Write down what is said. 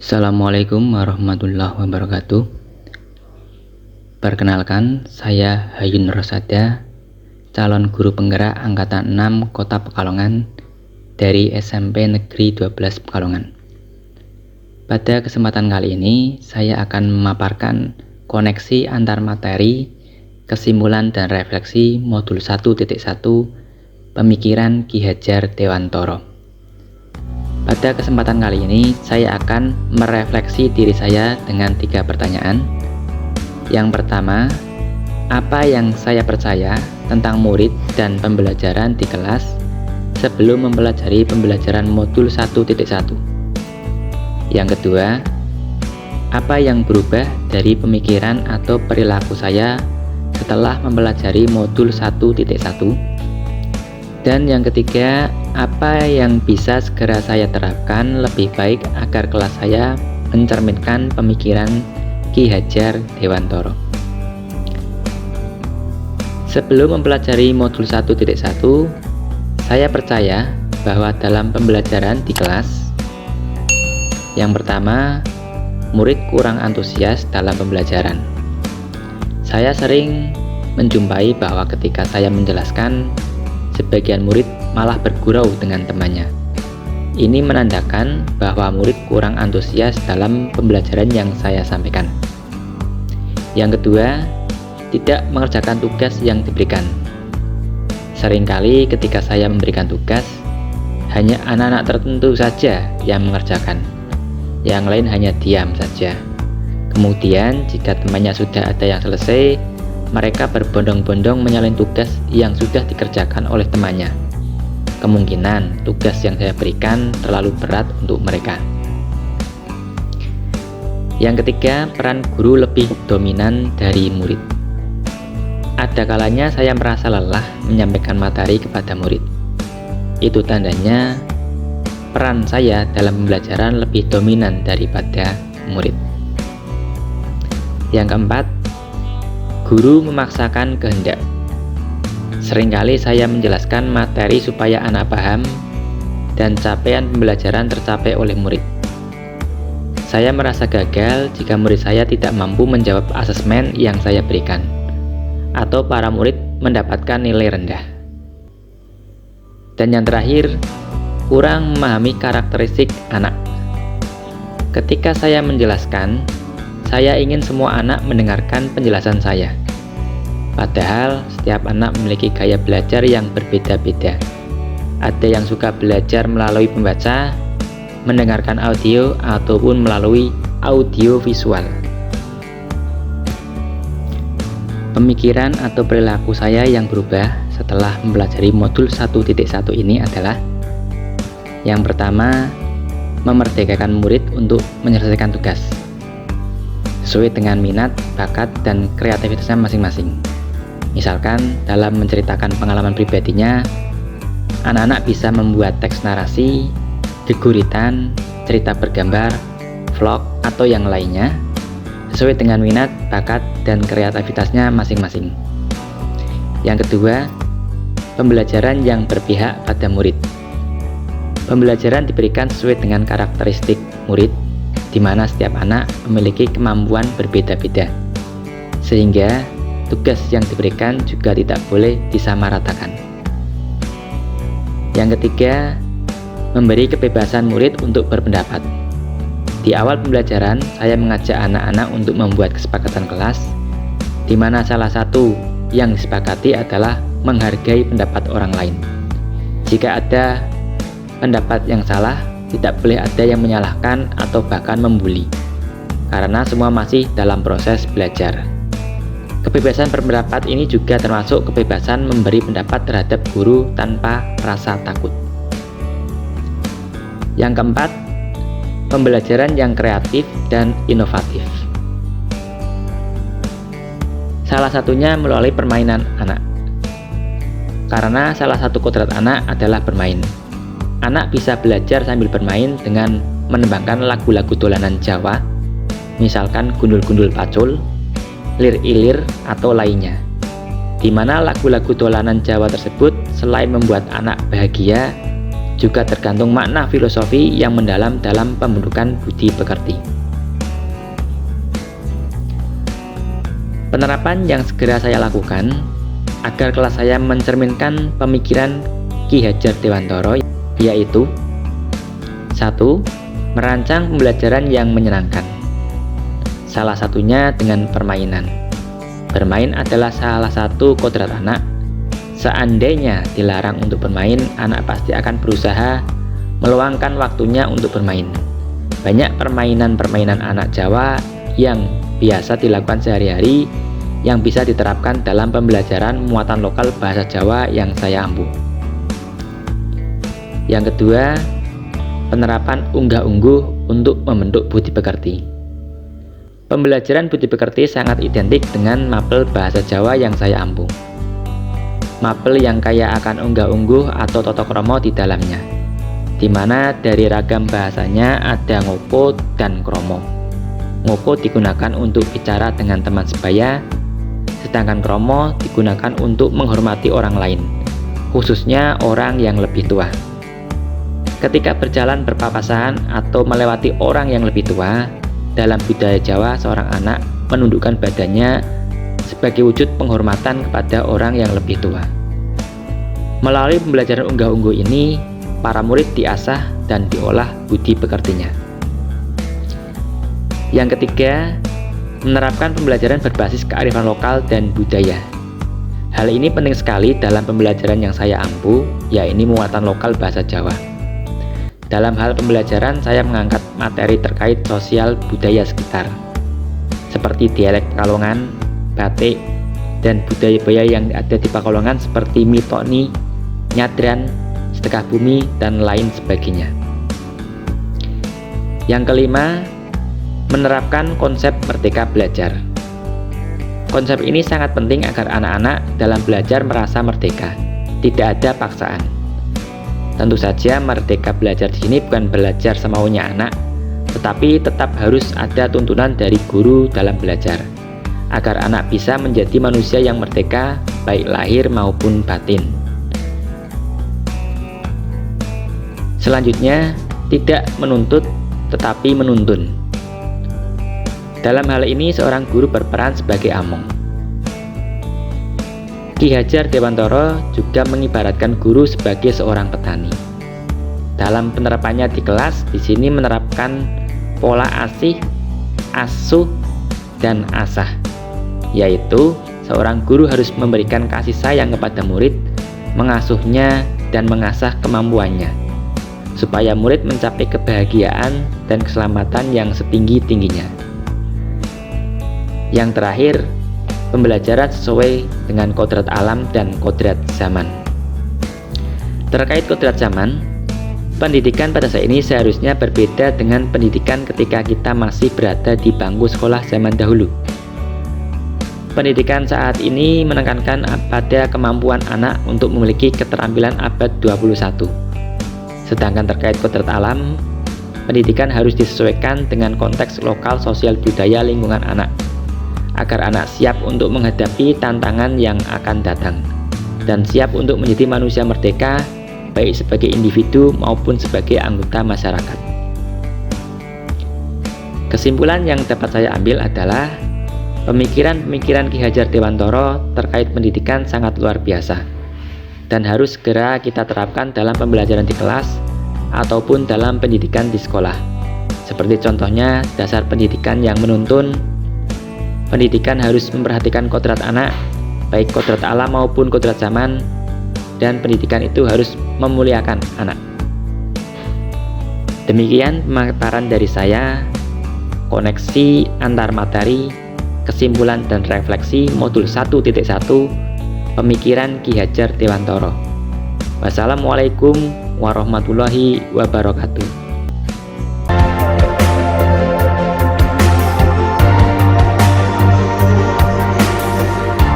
Assalamualaikum warahmatullahi wabarakatuh. Perkenalkan, saya Hayun Rosada, calon guru penggerak Angkatan 6 Kota Pekalongan dari SMP Negeri 12 Pekalongan. Pada kesempatan kali ini, saya akan memaparkan koneksi antar materi, kesimpulan dan refleksi modul 1.1 Pemikiran Ki Hajar Dewantara. Pada kesempatan kali ini, saya akan merefleksi diri saya dengan 3 pertanyaan. Yang pertama, apa yang saya percaya tentang murid dan pembelajaran di kelas sebelum mempelajari pembelajaran modul 1.1? Yang kedua, apa yang berubah dari pemikiran atau perilaku saya setelah mempelajari modul 1.1? Dan yang ketiga, apa yang bisa segera saya terapkan lebih baik agar kelas saya mencerminkan pemikiran Ki Hajar Dewantara. Sebelum mempelajari modul 1.1, saya percaya bahwa dalam pembelajaran di kelas, yang pertama, murid kurang antusias dalam pembelajaran. Saya sering menjumpai bahwa ketika saya menjelaskan, sebagian murid malah bergurau dengan temannya. Ini menandakan bahwa murid kurang antusias dalam pembelajaran yang saya sampaikan. Yang kedua, tidak mengerjakan tugas yang diberikan. Seringkali ketika saya memberikan tugas, hanya anak-anak tertentu saja yang mengerjakan. Yang lain hanya diam saja. Kemudian, jika temannya sudah ada yang selesai, mereka berbondong-bondong menyalin tugas yang sudah dikerjakan oleh temannya. Kemungkinan tugas yang saya berikan terlalu berat untuk mereka. Yang ketiga, peran guru lebih dominan dari murid. Ada kalanya saya merasa lelah menyampaikan materi kepada murid. Itu tandanya peran saya dalam pembelajaran lebih dominan daripada murid. Yang keempat, guru memaksakan kehendak. Seringkali saya menjelaskan materi supaya anak paham dan capaian pembelajaran tercapai oleh murid. Saya merasa gagal jika murid saya tidak mampu menjawab asesmen yang saya berikan, atau para murid mendapatkan nilai rendah. Dan yang terakhir, kurang memahami karakteristik anak. Ketika saya menjelaskan, saya ingin semua anak mendengarkan penjelasan saya. Padahal setiap anak memiliki gaya belajar yang berbeda-beda. Ada yang suka belajar melalui membaca, mendengarkan audio, ataupun melalui audio visual. Pemikiran atau perilaku saya yang berubah setelah mempelajari modul 1.1 ini adalah: yang pertama, memerdekakan murid untuk menyelesaikan tugas sesuai dengan minat, bakat, dan kreativitasnya masing-masing. Misalkan dalam menceritakan pengalaman pribadinya, anak-anak bisa membuat teks narasi, geguritan, cerita bergambar, vlog, atau yang lainnya sesuai dengan minat, bakat, dan kreativitasnya masing-masing. Yang kedua, pembelajaran yang berpihak pada murid. Pembelajaran diberikan sesuai dengan karakteristik murid, di mana setiap anak memiliki kemampuan berbeda-beda, sehingga tugas yang diberikan juga tidak boleh disamaratakan. Yang ketiga, memberi kebebasan murid untuk berpendapat. Di awal pembelajaran, saya mengajak anak-anak untuk membuat kesepakatan kelas, di mana salah satu yang disepakati adalah menghargai pendapat orang lain. Jika ada pendapat yang salah, tidak boleh ada yang menyalahkan atau bahkan membuli, karena semua masih dalam proses belajar. Kebebasan berpendapat ini juga termasuk kebebasan memberi pendapat terhadap guru tanpa rasa takut. Yang keempat, pembelajaran yang kreatif dan inovatif. Salah satunya melalui permainan anak. Karena salah satu kodrat anak adalah bermain. Anak bisa belajar sambil bermain dengan menembangkan lagu-lagu dolanan Jawa, misalkan gundul-gundul pacul, lir-ilir, atau lainnya. Di mana lagu-lagu dolanan Jawa tersebut selain membuat anak bahagia, juga tergantung makna filosofi yang mendalam dalam pembentukan budi pekerti. Penerapan yang segera saya lakukan agar kelas saya mencerminkan pemikiran Ki Hajar Dewantara yaitu: 1. Merancang pembelajaran yang menyenangkan. Salah satunya dengan permainan. Bermain adalah salah satu kodrat anak. Seandainya dilarang untuk bermain, anak pasti akan berusaha meluangkan waktunya untuk bermain. Banyak permainan-permainan anak Jawa yang biasa dilakukan sehari-hari yang bisa diterapkan dalam pembelajaran muatan lokal bahasa Jawa yang saya ampu. Yang kedua, penerapan unggah-ungguh untuk membentuk budi pekerti. Pembelajaran budi pekerti sangat identik dengan mapel bahasa Jawa yang saya ampu. Mapel yang kaya akan unggah-ungguh atau tata krama di dalamnya, di mana dari ragam bahasanya ada ngoko dan kromo. Ngoko digunakan untuk bicara dengan teman sebaya, sedangkan kromo digunakan untuk menghormati orang lain, khususnya orang yang lebih tua. Ketika berjalan berpapasan atau melewati orang yang lebih tua, dalam budaya Jawa seorang anak menundukkan badannya sebagai wujud penghormatan kepada orang yang lebih tua. Melalui pembelajaran unggah-ungguh ini, para murid diasah dan diolah budi pekertinya. Yang ketiga, menerapkan pembelajaran berbasis kearifan lokal dan budaya. Hal ini penting sekali dalam pembelajaran yang saya ampu, yaitu muatan lokal bahasa Jawa. Dalam hal pembelajaran, saya mengangkat materi terkait sosial budaya sekitar, seperti dialek Pekalongan, batik, dan budaya-budaya yang ada di Pekalongan seperti mitoni, nyadran, sedekah bumi, dan lain sebagainya. Yang kelima, menerapkan konsep merdeka belajar. Konsep ini sangat penting agar anak-anak dalam belajar merasa merdeka, tidak ada paksaan. Tentu saja merdeka belajar di sini bukan belajar semaunya anak, tetapi tetap harus ada tuntunan dari guru dalam belajar, agar anak bisa menjadi manusia yang merdeka, baik lahir maupun batin. Selanjutnya, tidak menuntut tetapi menuntun. Dalam hal ini, seorang guru berperan sebagai among. Ki Hajar Dewantara juga mengibaratkan guru sebagai seorang petani. Dalam penerapannya di kelas, di sini menerapkan pola asih, asuh, dan asah, yaitu seorang guru harus memberikan kasih sayang kepada murid, mengasuhnya, dan mengasah kemampuannya, supaya murid mencapai kebahagiaan dan keselamatan yang setinggi-tingginya. Yang terakhir, pembelajaran sesuai dengan kodrat alam dan kodrat zaman. Terkait kodrat zaman, pendidikan pada saat ini seharusnya berbeda dengan pendidikan ketika kita masih berada di bangku sekolah zaman dahulu. Pendidikan saat ini menekankan pada kemampuan anak untuk memiliki keterampilan abad 21. Sedangkan terkait kodrat alam, pendidikan harus disesuaikan dengan konteks lokal sosial budaya lingkungan anak, agar anak siap untuk menghadapi tantangan yang akan datang dan siap untuk menjadi manusia merdeka, baik sebagai individu maupun sebagai anggota masyarakat. Kesimpulan yang dapat saya ambil adalah pemikiran-pemikiran Ki Hajar Dewantara terkait pendidikan sangat luar biasa dan harus segera kita terapkan dalam pembelajaran di kelas ataupun dalam pendidikan di sekolah. Seperti contohnya dasar pendidikan yang menuntun. Pendidikan harus memperhatikan kodrat anak, baik kodrat alam maupun kodrat zaman, dan pendidikan itu harus memuliakan anak. Demikian pemaparan dari saya, koneksi antar materi, kesimpulan dan refleksi modul 1.1 pemikiran Ki Hajar Dewantara. Wassalamualaikum warahmatullahi wabarakatuh.